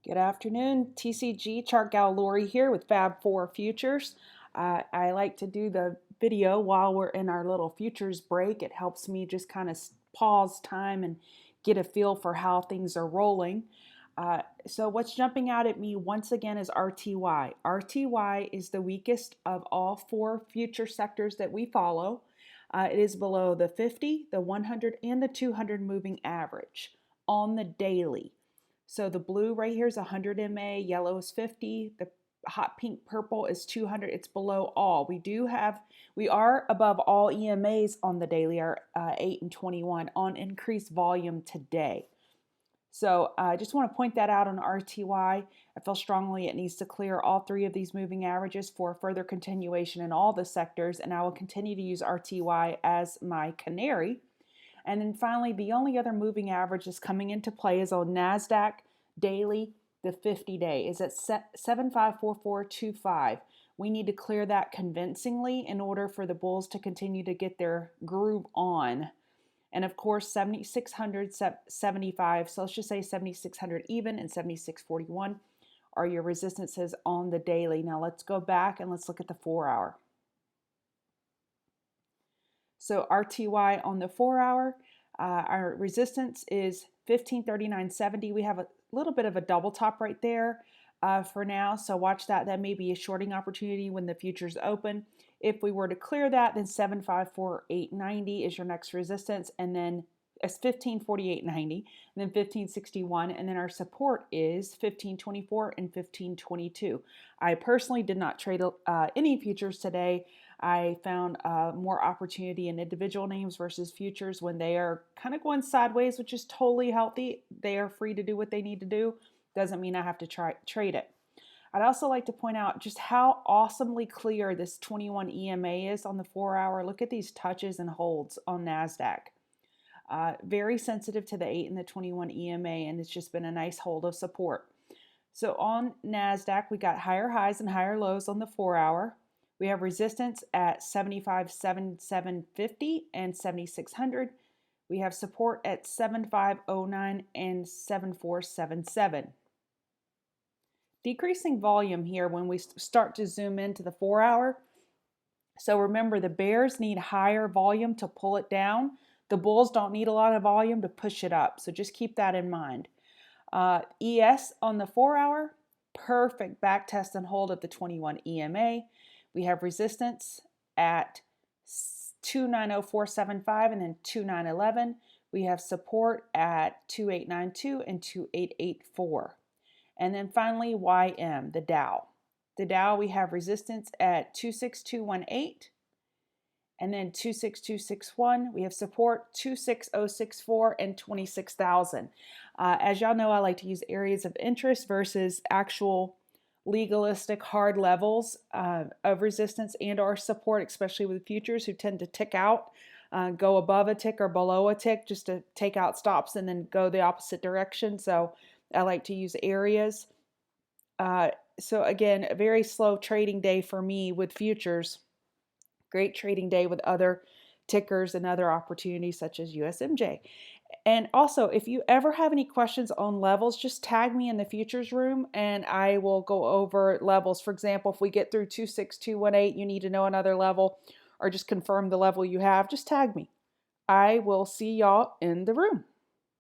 Good afternoon, TCG Chart Gal Lori here with Fab4Futures. I like to do the video while we're in our little futures break. It helps me just kind of pause time and get a feel for how things are rolling. So what's jumping out at me once again is RTY. RTY is the weakest of all four future sectors that we follow. It is below the 50, the 100, and the 200 moving average on the daily. So the blue right here is 100 MA, yellow is 50, the hot pink purple is 200. It's below all. We are above all EMAs on the daily, are 8 and 21 on increased volume today. So I just want to point that out on RTY. I feel strongly it needs to clear all three of these moving averages for further continuation in all the sectors, and I will continue to use RTY as my canary. And then finally, the only other moving average that's coming into play is on NASDAQ daily. The 50-day is at 754425. We need to clear that convincingly in order for the bulls to continue to get their groove on. And of course, 7600, 75, so let's just say 7600 even and 7641 are your resistances on the daily. Now let's go back and let's look at the 4-hour. So RTY on the 4-hour, our resistance is 1539.70. We have a little bit of a double top right there for now, so watch that. That may be a shorting opportunity when the futures open. If we were to clear that, then 754.890 is your next resistance, and then it's 1548.90, and then 1561, and then our support is 1524 and 1522. I personally did not trade any futures today. I found more opportunity in individual names versus futures when they are kind of going sideways, which is totally healthy. They are free to do what they need to do. Doesn't mean I have to trade it. I'd also like to point out just how awesomely clear this 21 EMA is on the 4-hour. Look at these touches and holds on NASDAQ. Very sensitive to the 8 and the 21 EMA, and it's just been a nice hold of support. So on NASDAQ, we got higher highs and higher lows on the 4-hour. We have resistance at 75.7750 and 7600. We have support at 7509 and 7477. Decreasing volume here when we start to zoom into the 4-hour. So remember, the bears need higher volume to pull it down. The bulls don't need a lot of volume to push it up. So just keep that in mind. ES on the 4-hour, perfect back test and hold of the 21 EMA. We have resistance at 290.475 and then 2911. We have support at 2892 and 2884. And then finally, YM, the Dow. The Dow, we have resistance at 26218 and then 26261. We have support 26064 and 26,000. As y'all know, I like to use areas of interest versus actual legalistic hard levels of resistance and or support, especially with futures who tend to tick out, go above a tick or below a tick just to take out stops and then go the opposite direction. So I like to use areas. So again, a very slow trading day for me with futures. Great trading day with other tickers and other opportunities such as USMJ. And also, if you ever have any questions on levels, just tag me in the futures room and I will go over levels. For example, if we get through 26218, you need to know another level or just confirm the level you have, just tag me. I will see y'all in the room.